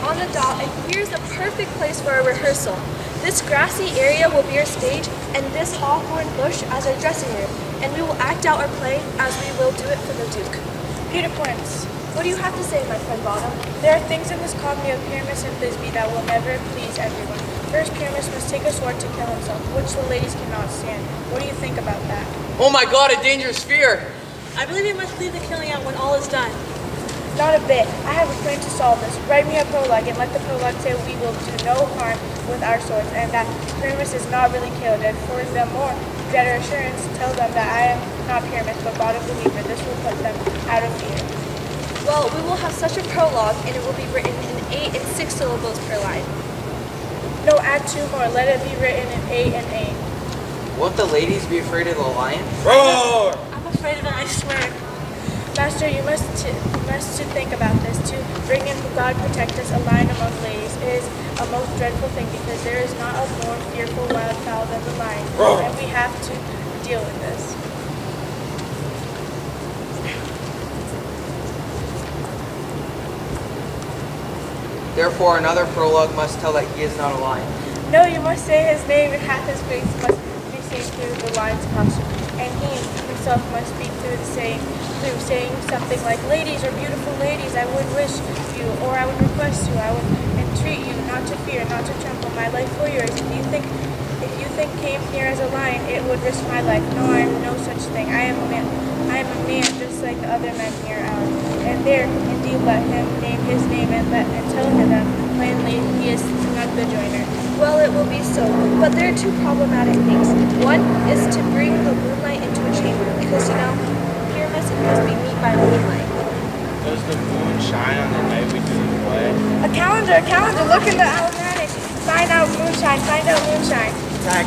on the dot, and here's the perfect place for a rehearsal. This grassy area will be our stage, and this hawthorn bush as our dressing room, and we will act out our play as we will do it for the Duke. Peter Prince, What do you have to say, my friend Bottom? there are things in this comedy of Pyramus and Thisbe that will never please everyone. First, Pyramus must take a sword to kill himself, which the ladies cannot stand. What do you think about that? Oh my god, a dangerous fear! I believe we must leave the killing out when all is done. Not a bit. I have a plan to solve this. Write me a prologue and let the prologue say we will do no harm with our swords and that Pyramus is not really killed. And for the more better assurance, tell them that I am not Pyramus but Bottom Believer. This will put them out of fear. Well, we will have such a prologue, and it will be written in 8 and 6 syllables per line. No, add 2 more. Let it be written in 8 and 8. Won't the ladies be afraid of the lion? Roar! I'm afraid of it, I swear. Master, you must to think about this. To bring in God protect us, a lion among ladies is a most dreadful thing because there is not a more fearful wildfowl than the lion, Roar. and we have to deal with this. Therefore, another prologue must tell that he is not a lion. No, you must say his name and half his face must be seen through the lion's costume, and he himself must speak through saying something like, "Ladies or beautiful ladies, I would wish you, or I would request you, I would entreat you not to fear, not to tremble, my life for yours. If you think came here as a lion, it would risk my life. No, I am no such thing. I am a man. I am a man, just like the other men here are." And there, indeed, let him name his name and tell them plainly he is not the joiner. Well, it will be so, but there are 2 problematic things. One is to bring the moonlight into a chamber, because, Pyramus and Thisbe meet by moonlight. Does the moon shine on the night we do the play? A calendar, look in the almanac. Find out moonshine. Tag.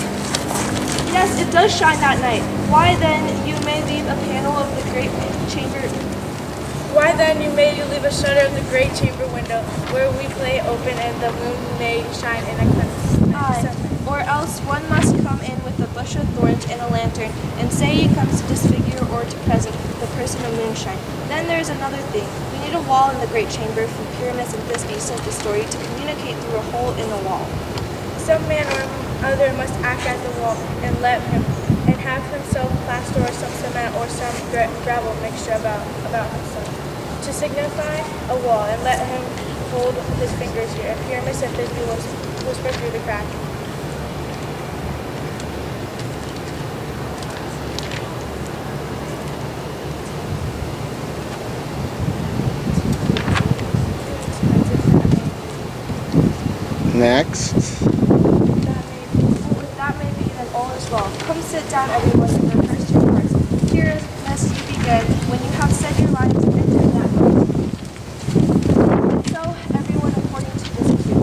Yes, it does shine that night. Why then you may leave a panel of the great chamber. Why then you leave a shutter of the great chamber window where we play open and the moon may shine in a Aye. Or else one must come in with a bush of thorns and a lantern, and say he comes to disfigure or to present the person of moonshine. Then there is another thing. We need a wall in the great chamber for Pyramus and Thisbe said the story to communicate through a hole in the wall. Some man or other must act at the wall and have himself plaster or some cement or some gravel mixture about himself to signify a wall, and let him hold his fingers here, and Pyramus and Thisbe will whisper through the crack. Next. That may be, then all is well. Come sit down, everyone, and rehearse your parts. Pyramus, you begin when you have said your lines and enter that voice. And so, everyone according to this cue.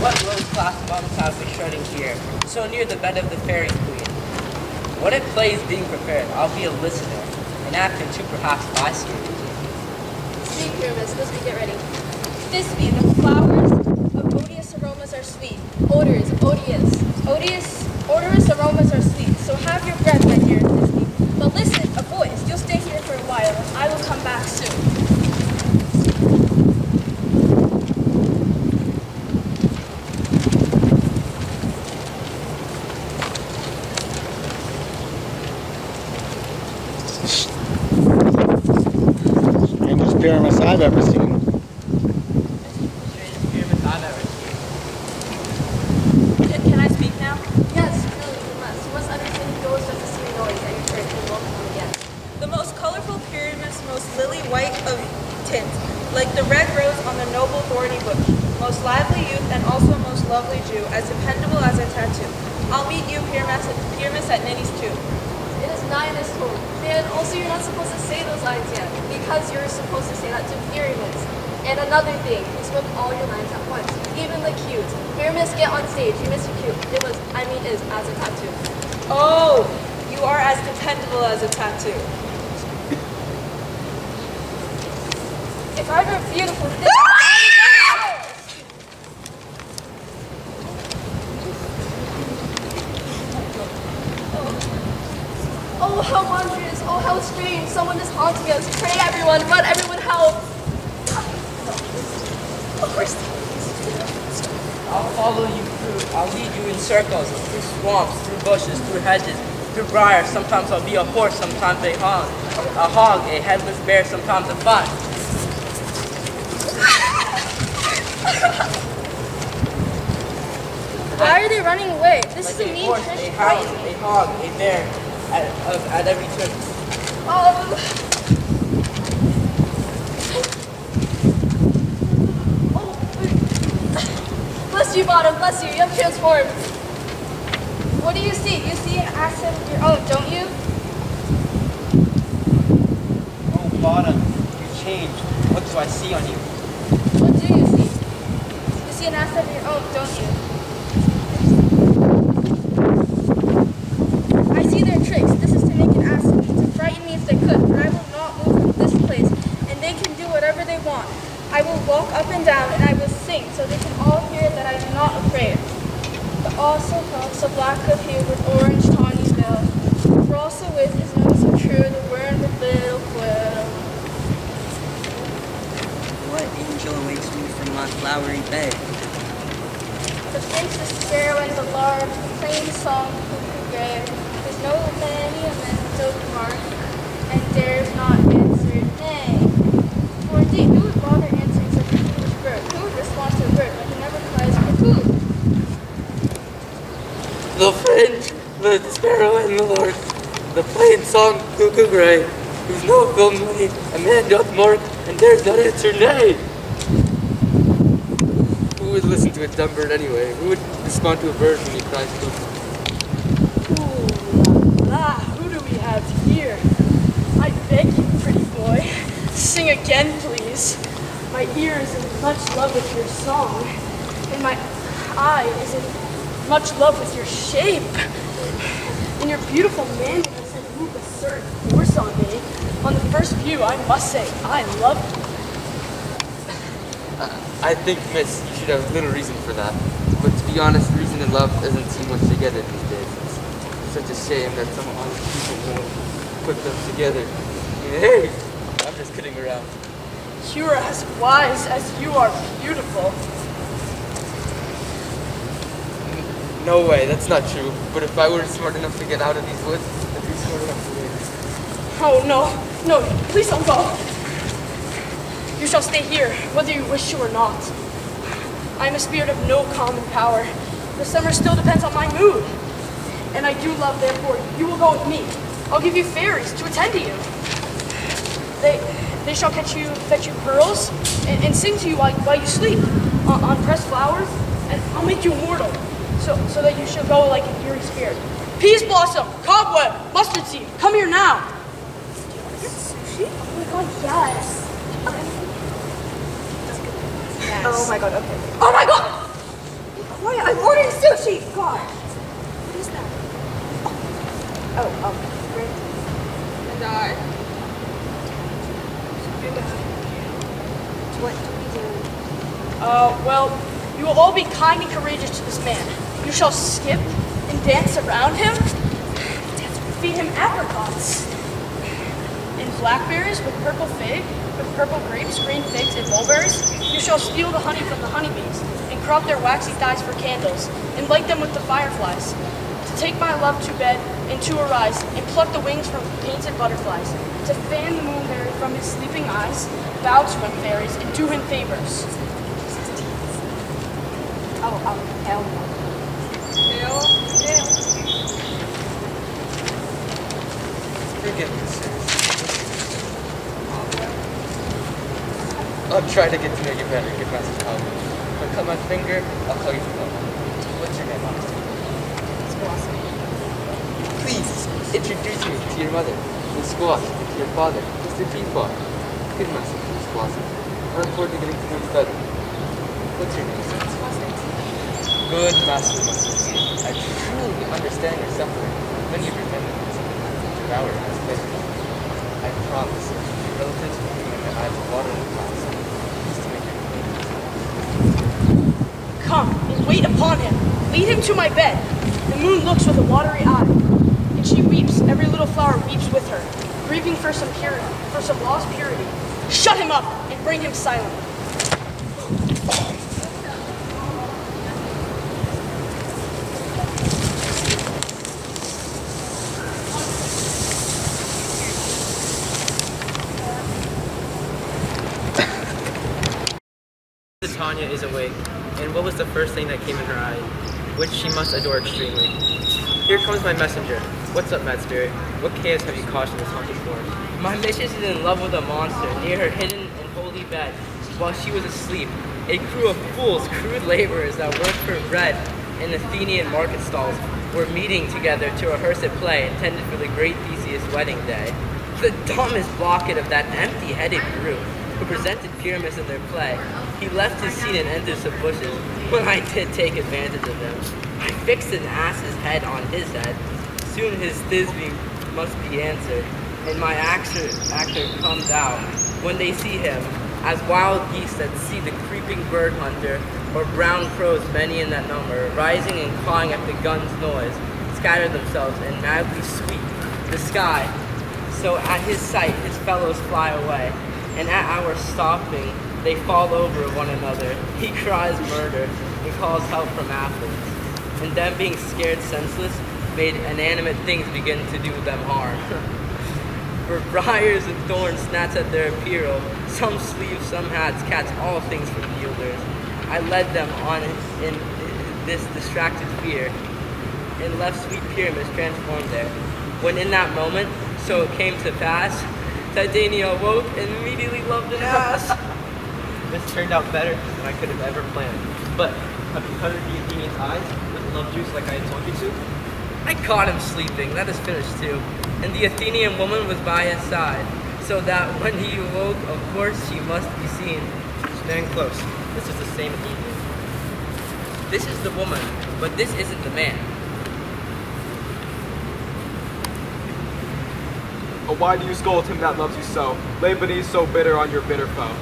What low-class monks have we shredding here, so near the bed of the fairy queen? What a play is being prepared. I'll be a listener, an actor too, perhaps bystander. Speak, Pyramus. Thisbe, get ready. Thisbe, the flowers of odious aromas are sweet. Odors, odious. Odorous aromas are sweet. So have your breath, my dear Thisbe. But listen, a voice. You'll stay here for a while. I will come back soon. Strangest Pyramus I've ever seen. Can I speak now? Yes, really, you must. You must understand he goes just to see noise at your church and welcome him again. The most colorful Pyramus, most lily white of tint, like the red rose on the noble thorny bush, most lively youth and also most lovely Jew, as dependable as a tattoo. I'll meet you, Pyramus at Ninny's tomb. It is nigh this home. And also you're not supposed to say those lines yet, because you're supposed to say that to Pyramus. And another thing, you spoke all your lines at once, even the cues. Pyramus, get on stage. You missed your cue. It was, is as a tattoo. Oh, you are as dependable as a tattoo. If I were beautiful, this Oh, how wondrous. Oh, how strange. Someone is haunting us. Pray, everyone. Run, everyone, help. I'll follow you through. I'll lead you in circles, through swamps, through bushes, through hedges, through briars. Sometimes I'll be a horse, sometimes a hog, a headless bear, sometimes a fox. Why are they running away? This Like is a a mean horse, fish a fight. hound, a hog, a bear, at every turn. Bless you, Bottom. Bless you. You have transformed. What do you see? You see an accent of your own, don't you? Oh, Bottom, you changed. What do I see on you? What do you see? You see an accent of your own, don't you? I see their tricks. This is to make an ass of me, to frighten me if they could, but I will not move from this place, and they can do whatever they want. I will walk up and down, and I will sing, so they can all hear that I am not afraid. But also fox, a black of hue with orange tawny bill, for also with his nose so true, the word with little quill. What angel awaits me from my flowery bed? The finch, the sparrow, and the lark, the plain song, cuckoo gray. There's no many a man so mark, and dares not answer nay. For indeed, who would bother answering such a foolish bird? Who would respond to a bird when he never cries cuckoo? The finch, the sparrow, and the lark, the plain song cuckoo gray, whose no film made a man doth mark, and dares not answer nay. Who would listen to a dumb bird anyway? Who would respond to a bird when he cries cuckoo? Ooh la la, who do we have here? I beg you, pretty boy, sing again, please. My ear is in much love with your song, and my eye is in much love with your shape, and your beautiful manliness has moved a certain force on me. On the first view, I must say, I love you. I think, miss, you should have little reason for that. But to be honest, reason and love doesn't seem much together these days. It's such a shame that some honest people won't put them together. Hey, I'm just kidding around. You are as wise as you are beautiful. No way, that's not true. But if I were smart enough to get out of these woods, I'd be smart enough to leave. Oh, no, no, please don't go. You shall stay here, whether you wish to or not. I am a spirit of no common power. The summer still depends on my mood. And I do love, therefore, you will go with me. I'll give you fairies to attend to you. They shall fetch you pearls and sing to you while you sleep on pressed flowers, and I'll make you immortal, so that you shall go like an eerie spirit. Peas blossom, cobweb, mustard seed, come here now. Do you want to get sushi? Oh my god, yes. Yes. Oh my god, okay. Oh my god! Be quiet, I'm ordering sushi! God! What is that? Great. And I. What do we do? Well, you will all be kind and courageous to this man. You shall skip and dance around him, feed him apricots, and blackberries with purple fig, with purple grapes, green figs, and mulberries. You shall steal the honey from the honeybees, and crop their waxy thighs for candles, and light them with the fireflies. To take my love to bed, and to arise, and pluck the wings from painted butterflies, to fan the moonberry from his sleeping eyes, bow to him, fairies, and do him favors. Oh, hell no. Forgive me, sir. I'll try to get to know you better, good Master Calvin. But cut my finger, I'll call you Papa. What's your name, Master? Please, introduce me to your mother, Miss Squash, and to your father, Mr. Peapaw. Good Master, Miss Blossom. I look forward to getting to know you better. What's your name, sir? Good Master Mustard. I truly understand your suffering. Many of your memories devour as pleasure. I promise, your relatives will be in the eyes of water in the class. Please to make your acquaintance. Come and wait upon him. Lead him to my bed. The moon looks with a watery eye, and she weeps Every little flower weeps with her, grieving for some purity, for some lost purity. Shut him up and bring him silently. Tanya is awake, and what was the first thing that came in her eye, which she must adore extremely? Here comes my messenger. What's up, mad spirit? What chaos have you caused in this haunted forest? My mistress is in love with a monster near her hidden and holy bed. While she was asleep, a crew of fools, crude laborers that worked for bread in Athenian market stalls, were meeting together to rehearse a play intended for the great Theseus' wedding day. The dumbest blockhead of that empty-headed group who presented Pyramus in their play, he left his seat and entered some bushes when I did take advantage of him. I fixed an ass's head on his head. Soon his Thisbe must be answered, and my actor comes out when they see him, as wild geese that see the creeping bird hunter, or brown crows, many in that number, rising and clawing at the gun's noise, scatter themselves and madly sweep the sky. So at his sight his fellows fly away, and at our stopping they fall over one another. He cries murder and calls help from Athens, and them being scared senseless made inanimate things begin to do them harm. For briars and thorns snatch at their apparel, some sleeves, some hats, catch all things from yielders. I led them on in this distracted fear, and left sweet Pyramus transformed there. When in that moment, so it came to pass, Titania awoke and immediately loved an ass. This turned out better than I could have ever planned. But have you covered the Athenian's eyes with love juice like I had told you to? I caught him sleeping, that is finished too, and the Athenian woman was by his side, so that when he awoke, of course, she must be seen. Stand close. This is the same Athenian. This is the woman, but this isn't the man. Oh, why do you scold him that loves you so? Lay beneath so bitter on your bitter foe.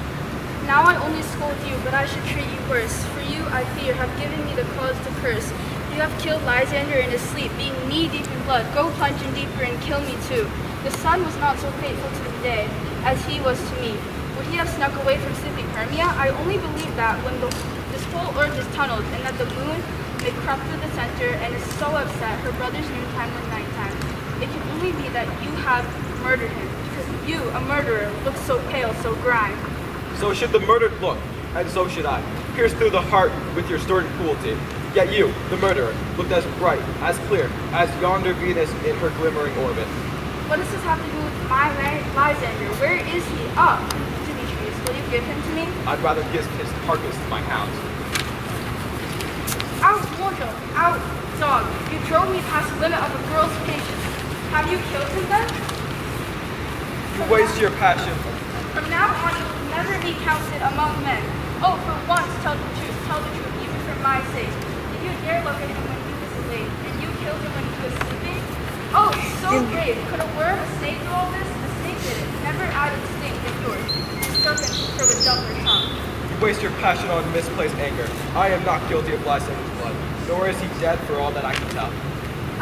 Now I only scold you, but I should treat you worse. For you, I fear, have given me the cause to curse. You have killed Lysander in his sleep, being knee-deep in blood. Go plunge in deeper and kill me too. The sun was not so faithful to the day as he was to me. Would he have snuck away from sleeping Hermia? I only believe that when this whole earth is tunneled, and that the moon may creep through the center and is so upset, her brother's noontime and nighttime. It can only be that you have murdered him, because you, a murderer, look so pale, so grimed. So should the murdered look, and so should I, pierced through the heart with your stern cruelty. Yet you, the murderer, looked as bright, as clear, as yonder Venus in her glimmering orbit. What does this have to do with my Lysander? Where is he? Ah, Demetrius, will you give him to me? I'd rather give his carcass to my hounds. Out, Mortal! Out, dog! You drove me past the limit of a girl's patience. Have you killed him then? You waste your passion. From now on, you will never be counted among men. Oh, for once, tell the truth, even for my sake. Did you dare look at him when he was awake, and you killed him when he was sleeping? Oh, so brave! Could a worm, a snake do all this? The snake did it. Never added sting than yours. The serpent should throw a doubler tongue. You waste your passion on misplaced anger. I am not guilty of Lysander's blood, nor is he dead for all that I can tell.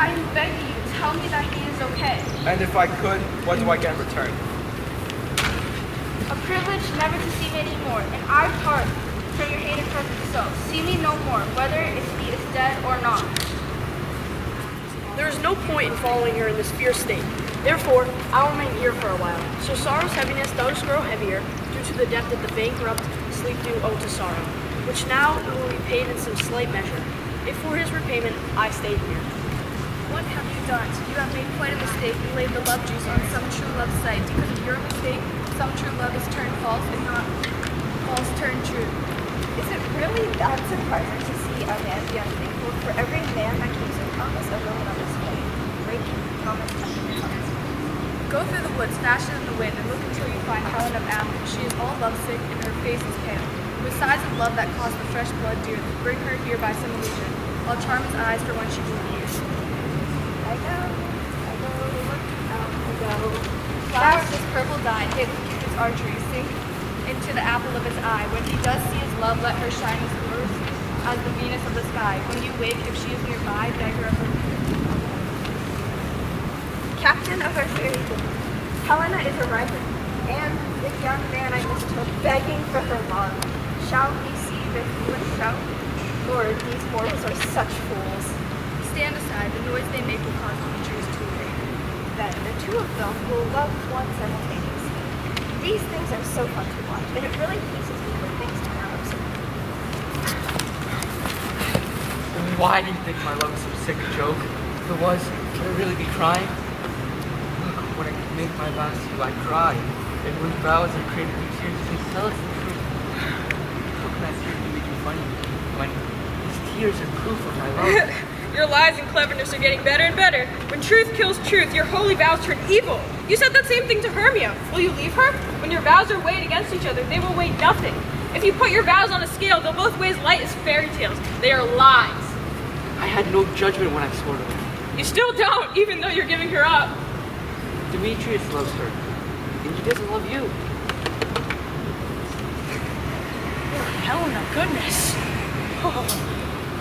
I am begging you, tell me that he is okay. And if I could, what do I get in return? A privilege never to see me anymore, and I part from your hated perfect self. See me no more, whether if he is dead or not. There is no point in following her in this fierce state. Therefore, I'll remain here for a while. So sorrow's heaviness does grow heavier due to the debt that the bankrupt sleep due owe to sorrow, which now will be paid in some slight measure. If for his repayment, I stay here. What have you done? You have made quite a mistake and laid the love juice on some true love's side. Because of your mistake, some true love is turned false and not false turned true. Is it really that surprising to see a man be unthankful? For every man that keeps a promise, a villain of his way, breaking promise after promise. Go through the woods, faster than the wind, and look until you find Helen of Athens. She is all lovesick, and her face is pale. With sighs of love that cost the fresh blood dearly, bring her here by some illusion. I'll charm his eyes for when she will be here. I go, look out, I go. Flowers his purple dye, hid with Cupid's archery, sink into the apple of his eye. When he does see his love, let her shine as glorious as the Venus of the sky. When you wake, if she is nearby, beg her of her. captain of our fairy team. Helena is arriving, and the young man I mistook begging for her love. Shall we see the foolish show? Lord, these mortals are such fools. Stand aside. The noise they make will cause Demetrius to awake. Then the two of them will love one simultaneously. These things are so fun to watch, and it really pleases me when things turn out absurd. Why do you think my love is so sick a joke? If it was, would I really be crying? Look, when I make my vows to you, I cry. And when vows are created with tears, please tell us the truth. How can I serve you making fun of me when these tears are proof of my love? Your lies and cleverness are getting better and better. When truth kills truth, your holy vows turn evil. You said that same thing to Hermia. Will you leave her? When your vows are weighed against each other, they will weigh nothing. If you put your vows on a scale, they'll both weigh as light as fairy tales. They are lies. I had no judgment when I swore to her. You still don't, even though you're giving her up. Demetrius loves her, and he doesn't love you. Helena, goodness. Oh,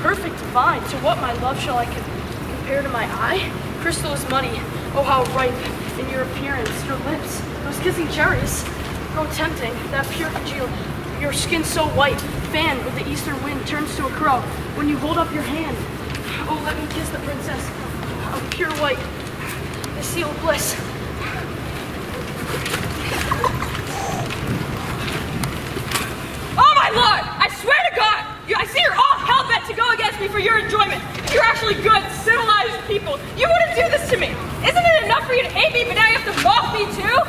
perfect divine. To what my love shall I compare to my eye? Crystal is money. Oh, how ripe in your appearance. Your lips, those kissing cherries. How tempting, that pure congeal. Your skin so white, fanned with the eastern wind, turns to a crow when you hold up your hand. Oh, let me kiss the princess of pure white, the seal of bliss. Oh my lord! I swear to God! I see you're all hell-bent to go against me for your enjoyment. You're actually good, civilized people. You wouldn't do this to me. Isn't it enough for you to hate me, but now you have to mock me too?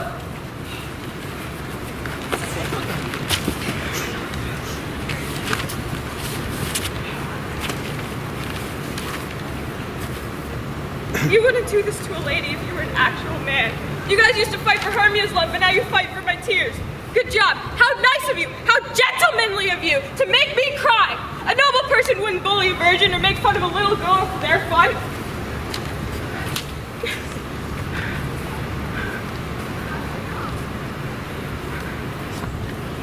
You wouldn't do this to a lady if you were an actual man. You guys used to fight for Hermia's love, but now you fight for my tears. Good job. How nice of you, how gentlemanly of you to make me cry. A noble person wouldn't bully a virgin or make fun of a little girl for their fun.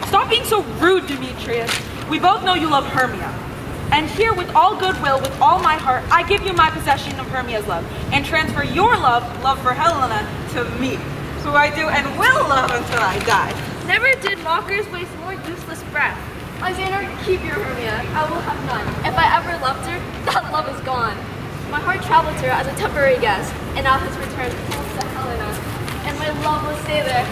Stop being so rude, Demetrius. We both know you love Hermia. And here, with all goodwill, with all my heart, I give you my possession of Hermia's love, and transfer your love for Helena, to me, who I do and will love until I die. Never did mockers waste more useless breath. Alexander, keep your Hermia. I will have none. If I ever loved her, that love is gone. My heart traveled to her as a temporary guest, and now has returned home to Helena, and my love will stay there.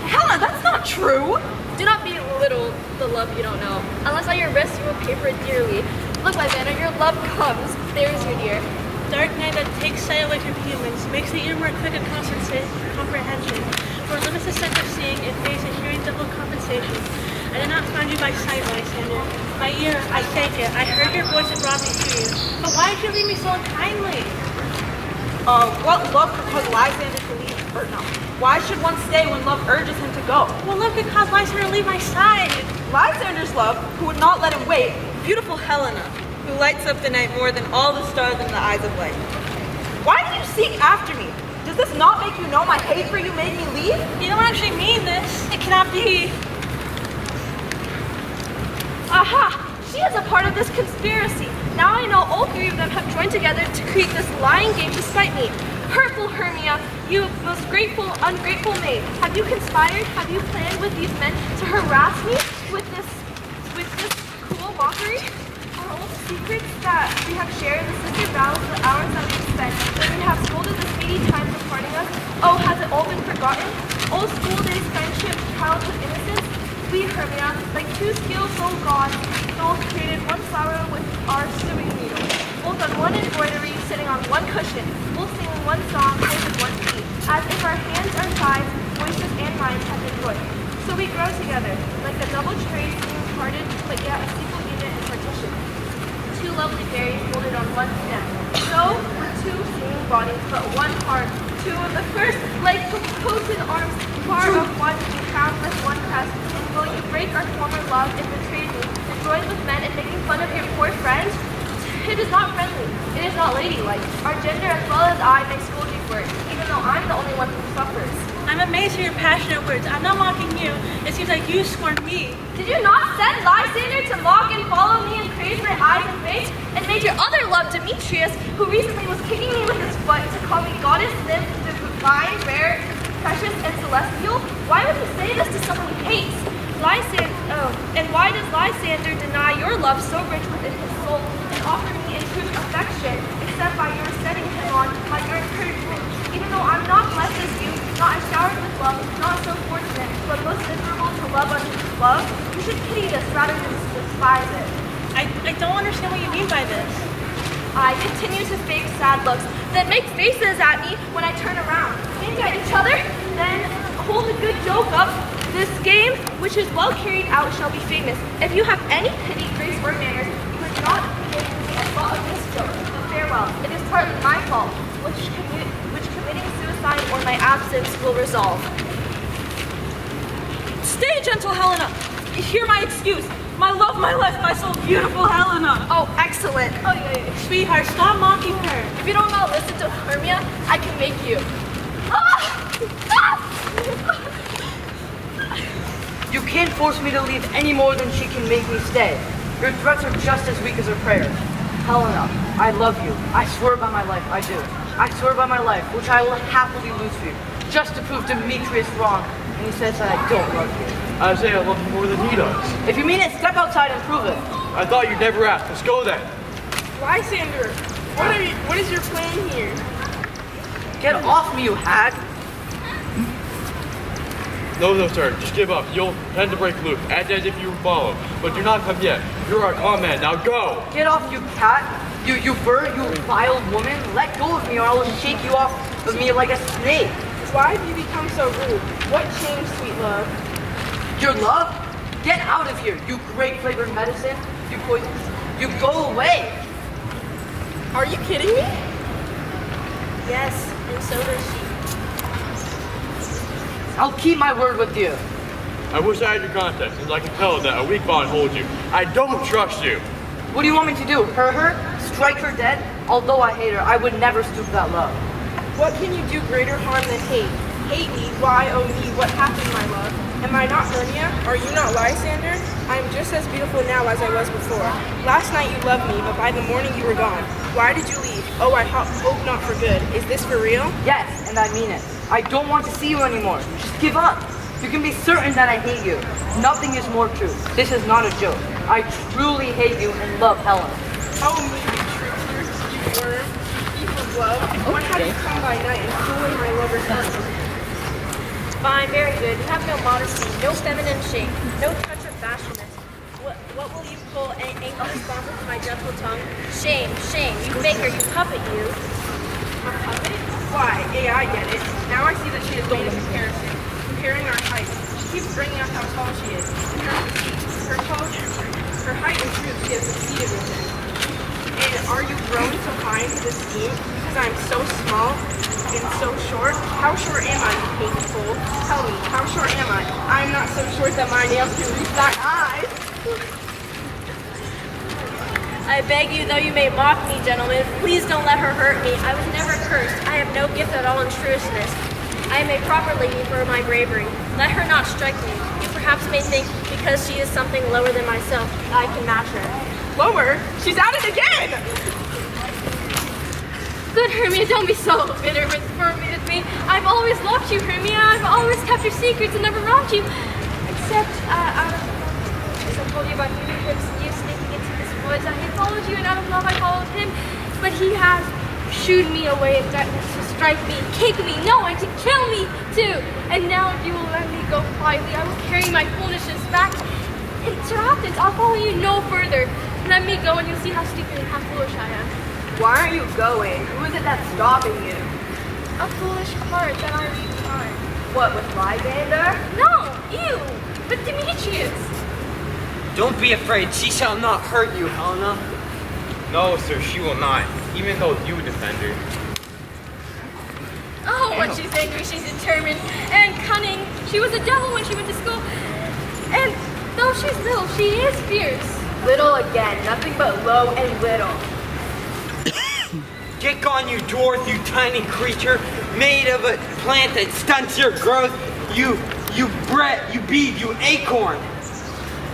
Helena, that's not true. Do not belittle the love you don't know. Unless at your risk you will pay for it dearly. Look, Alexander, your love comes. There is your dear. Dark night that takes sight away from humans, makes the ear more quick at comprehension. For limits the sense of seeing, it makes a hearing double compensation. I did not find you by sight, Alexander. My ear, I thank it. I heard your voice and brought me to you. But why did you leave me so unkindly? What love could cause Lysander to leave? Or no. Why should one stay when love urges him to go? Well, love could cause Lysander to leave my side. Lysander's love, who would not let him wait. Beautiful Helena, who lights up the night more than all the stars in the eyes of light. Why do you seek after me? Does this not make you know my hate for you made me leave? You don't actually mean this. It cannot be. Aha! She is a part of this conspiracy. Now I know all three of them have joined together to create this lying game to spite me. Hurtful Hermia, you most grateful, ungrateful maid. Have you conspired? Have you planned with these men to harass me with this cruel mockery? Are old secrets that we have shared, the sister vows, the hours that we've spent, when we have scolded the speedy times of parting us? Oh, has it all been forgotten? Old school days, friendship, childhood innocence? We, Hermia, like two skillful gods, both created one flower with our sewing needle, both on one embroidery, sitting on one cushion, both singing one song, holding one key, as if our hands, our sides, voices, and minds had been joined. So we grow together, like a double tree, being parted, but yet a single unit and partition. Two lovely berries folded on one stem. So, with two singing bodies, but one heart, two of the first, like composed arms, far of one, crowned with one crest. And will you break our former love and betray me, and join with men in making fun of your poor friend? It is not friendly. It is not ladylike. Our gender as well as I may scold you for it, even though I'm the only one who suffers. I'm amazed to hear your passionate words. I'm not mocking you. It seems like you scorn me. Did you not send Lysander to mock and follow me and praise my eyes and face, and made your other love, Demetrius, who recently was kicking me with his foot, to call me goddess, nymph, divine, rare, precious, and celestial? Why would he say this to someone he hates? And why does Lysander deny your love so rich within his soul and offer me in true affection, except by your setting him on by your encouragement? Even though I'm not blessed as you, not showered with love, not so fortunate, but most miserable to love unto love, you should pity this rather than despise it. I don't understand what you mean by this. I continue to fake sad looks, then make faces at me when I turn around. Maybe at each other, then hold a good joke up. This game, which is well carried out, shall be famous. If you have any pity, grace, or manners, you would not give me a thought of this joke. But farewell. It is partly my fault, which committing suicide or my absence will resolve. Stay, gentle Helena. Hear my excuse. My love, my life, my soul, beautiful Helena. Oh, excellent. Oh, yeah. Sweetheart, stop mocking her. If you don't now listen to Hermia, I can make you. You can't force me to leave any more than she can make me stay. Your threats are just as weak as her prayers. Helena, I love you. I swear by my life, I do. I swear by my life, which I will happily lose for you, just to prove Demetrius wrong, and he says that I don't love you. I say I love you more than he does. If you mean it, step outside and prove it. I thought you'd never ask. Let's go then. Lysander, what is your plan here? Get off me, you hag! No, sir. Just give up. You'll tend to break loose. Act as if you were followed. But do not come yet. You're our command. Now go! Get off, you cat! You bird, you vile woman! Let go of me or I will shake you off of me like a snake! Why have you become so rude? What changed, sweet love? Your love? Get out of here, you great flavored medicine! You poison! You go away! Are you kidding me? Yes, and so does she. I'll keep my word with you. I wish I had your contact, since I can tell that a weak bond holds you. I don't trust you. What do you want me to do? Hurt her? Strike her dead? Although I hate her, I would never stoop that low. What can you do greater harm than hate? Hate me? Why, oh me, what happened, my love? Am I not Hermia? Are you not Lysander? I am just as beautiful now as I was before. Last night you loved me, but by the morning you were gone. Why did you leave? Oh, I hope not for good. Is this for real? Yes, and I mean it. I don't want to see you anymore. Just give up. You can be certain that I hate you. Nothing is more true. This is not a joke. I truly hate you and love Helen. Oh, me, you traitor, you worm, thief of love. What have you come by night and stolen my lover's heart? Fine, very good. You have no modesty, no feminine shape, no touch of bashfulness. What will you pull ain't responsive to my gentle tongue? Shame, shame. You faker, you puppet, you. A puppet? Why, I get it. Now I see that she has made a comparison. Comparing our heights. She keeps bringing up how tall she is. Her height and truth she has succeeded with it. And are you grown so high into this scheme? Because I'm so small and so short? How short am I, you painted fool? Tell me, how short am I? I'm not so short that my nails can reach that high. I beg you, though you may mock me, gentlemen, please don't let her hurt me. I was never cursed. I have no gift at all in truestness. I am a proper lady for my bravery. Let her not strike me. You perhaps may think, because she is something lower than myself, I can match her. Lower? She's at it again! Good, Hermia, don't be so bitter with me. I've always loved you, Hermia. I've always kept your secrets and never wronged you. Except, as I told you about you sneaking into this woods, I had followed you, and out of love I followed him. But he has shooed me away in darkness to strike me, kick me, no, and to kill me, too. And now if you will let me go quietly, I will carry my foolishness back into Athens. I'll follow you no further. Let me go, and you'll see how stupid and how foolish I am. Why are you going? Who is it that's stopping you? A foolish heart that I leave behind. What, with Lysander? No, you, but Demetrius. Don't be afraid. She shall not hurt you, Helena. No, sir, she will not, even though you defend her. Oh, when she's angry, she's determined and cunning. She was a devil when she went to school. And though she's little, she is fierce. Little again, nothing but low and little. Get gone, you dwarf, you tiny creature, made of a plant that stunts your growth. you acorn.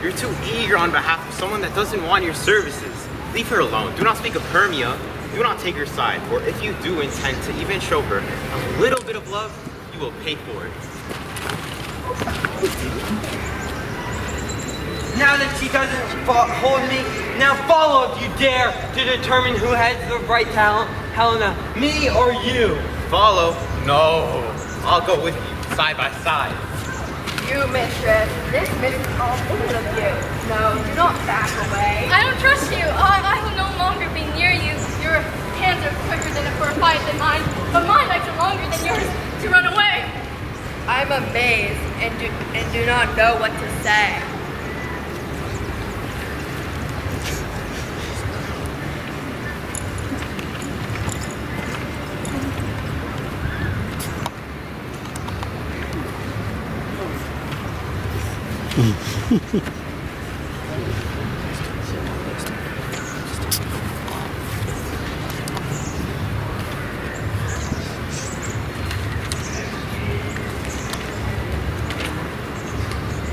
You're too eager on behalf of someone that doesn't want your services. Leave her alone. Do not speak of Hermia. Do not take her side, for if you do intend to even show her a little bit of love, you will pay for it. Now that she doesn't hold me, now follow if you dare to determine who has the right talent, Helena, me or you. Follow? No. I'll go with you, side by side. You, mistress. This mistress is all full of you. No, do not back away. I don't trust you. I will no longer be near you. Your hands are quicker than for a fight than mine, but mine legs are longer than yours to run away. I'm amazed and do not know what to say.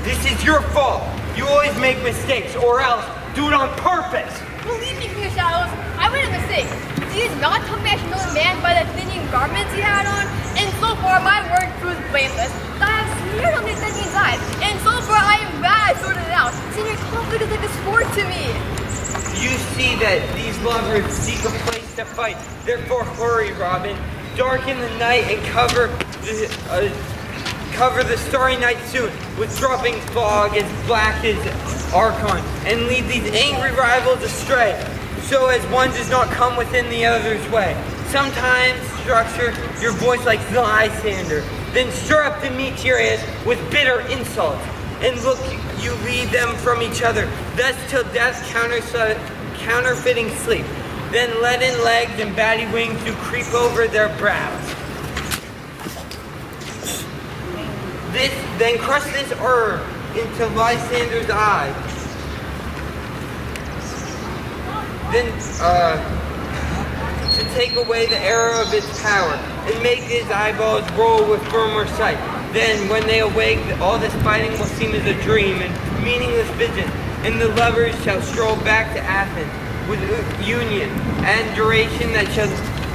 This is your fault. You always make mistakes, or else do it on purpose. Believe me, King of Shadows, I made a mistake. He did not tell me I should know the man by the thinning garments he had on, and so far my word proves blameless. I have smeared on the Ascension's eyes, and so far I am bad sorted it out. Seeing your conflict is like a sport to me. You see that these lovers seek a place to fight. Therefore hurry, Robin. Darken the night and cover the starry night soon with dropping fog as black as Archon, and lead these angry rivals astray, so as one does not come within the other's way. Sometimes structure your voice like Lysander, then stir up Demetrius with bitter insults, and look, you lead them from each other, thus till death's counterfeiting sleep. Then leaden legs and batty wings do creep over their brows. Then crush this herb into Lysander's eye. Then, to take away the error of its power, and make his eyeballs roll with firmer sight. Then, when they awake, all this fighting will seem as a dream and meaningless vision, and the lovers shall stroll back to Athens with union and duration that shall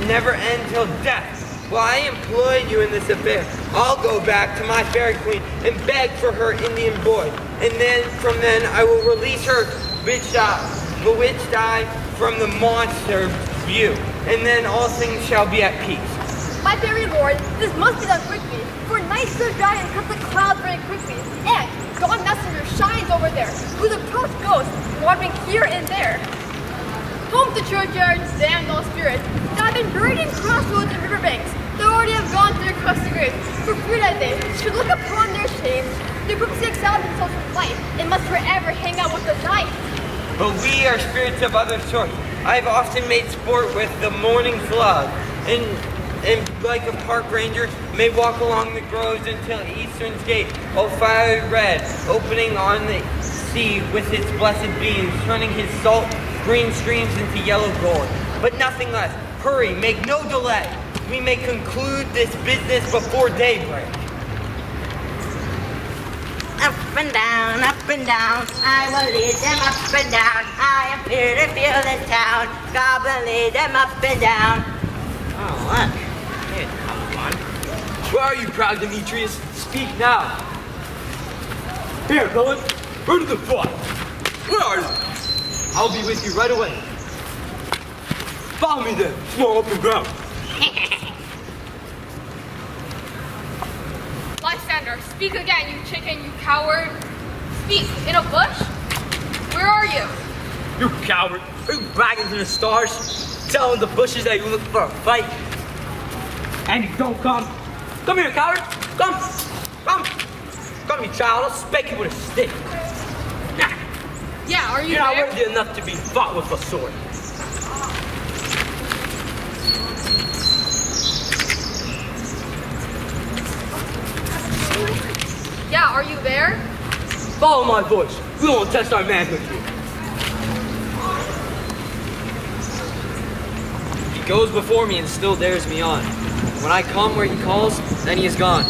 never end till death. While I employed you in this affair, I'll go back to my fairy queen and beg for her Indian boy, and then from then I will release her bewitched eye from the monster view, and then all things shall be at peace. My fairy lord, this must be done quickly, for night so dry and cuts the clouds very quickly, and Dawn Messenger shines over there, whose approach goes, wandering here and there. Home to churchyards, damned all spirits, that have been buried in crossroads and riverbanks, that already have gone to their crusty graves, for fear that they should look upon their shame, they purposely exile themselves from life, and must forever hang out with the night. But we are spirits of other sorts. I have often made sport with the morning's love, and like a park ranger, may walk along the groves until Eastern's gate, all fiery red, opening on the sea with its blessed beams, turning his salt green streams into yellow gold. But nothing less. Hurry, make no delay. We may conclude this business before daybreak. Up and down, I will lead them up and down. I am here to fill the town. God will lead them up and down. Oh, look. Here, come on. Where are you, proud Demetrius? Speak now. Here, villain. Where to the fort? Where are you? I'll be with you right away. Follow me then. Small open ground. Lysander, speak again, you chicken, you coward. Speak, in a bush? Where are you? You coward. Are you bragging to the stars? Telling the bushes that you're looking for a fight? And you don't come. Come here, coward. Come. Come, you child. I'll spank you with a stick. Yeah, are you You're not there? worthy enough to be fought with a sword. Yeah, are you there? Follow my voice. We won't test our manhood here. He goes before me and still dares me on. When I come where he calls, then he is gone.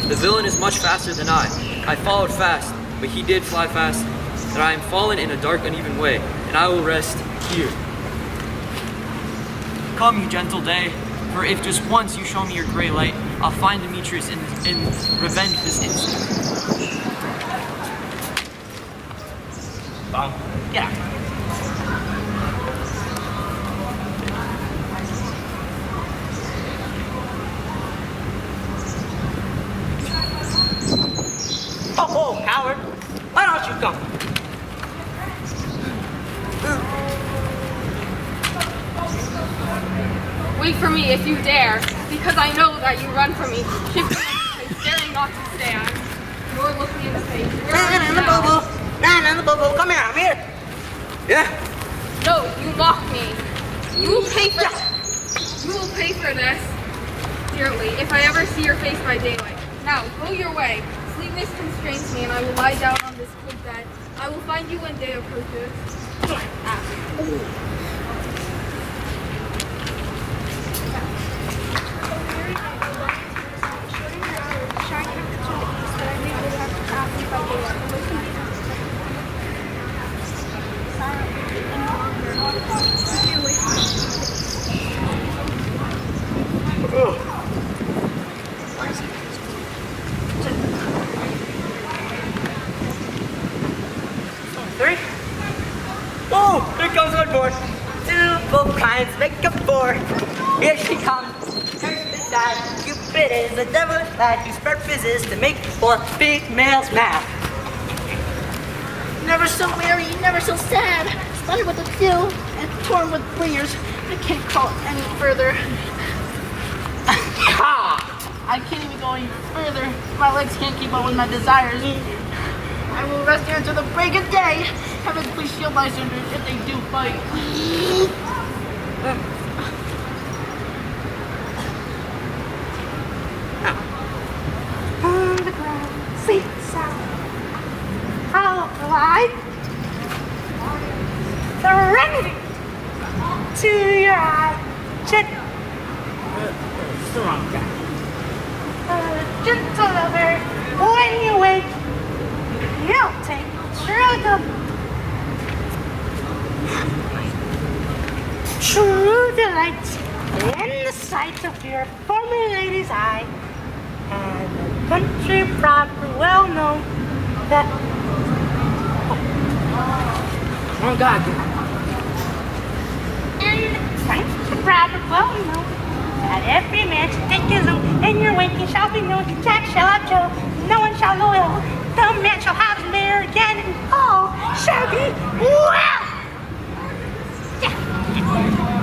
The villain is much faster than I followed fast, but he did fly fast, and I am fallen in a dark, uneven way, and I will rest here. Come, you gentle day, for if just once you show me your gray light, I'll find Demetrius and revenge this instant. Bum, get out. Oh, coward! Why don't you come? Wait for me if you dare, because I know that you run from me, shifting my face, daring not to stand. Nor look me in the face. Where are you now? Nah, the boo-boo. Come here, I'm here. Yeah? No, you mock me. You will pay for You will pay for this dearly if I ever see your face by daylight. Now, go your way. Sleepiness constrains me, and I will lie down on this cold bed. I will find you when day approaches. Three. Oh, here comes one more. Two both kinds make a four. Here she comes. First beside Cupid is the devil's lad whose purpose is to make four females mad. Never so weary, never so sad. Spotted with a kill and torn with bringers. I can't crawl any further. I can't even go any further. My legs can't keep up with my desires. I will rest here until the break of day. Heaven, please shield my soldiers if they do fight. On the ground, sweet sound. How polite. Serenity to your eye. It's the wrong guy. Gentle lover, when you wake, you'll take true delight in the sight of your former lady's eye, and the country proper well know that. Oh God. And the country proper well know that every man should take his own, and your waking shall be known. Jack shall have Joe, no one shall go ill. The man shall have his mare again, and all shall be well. Yeah.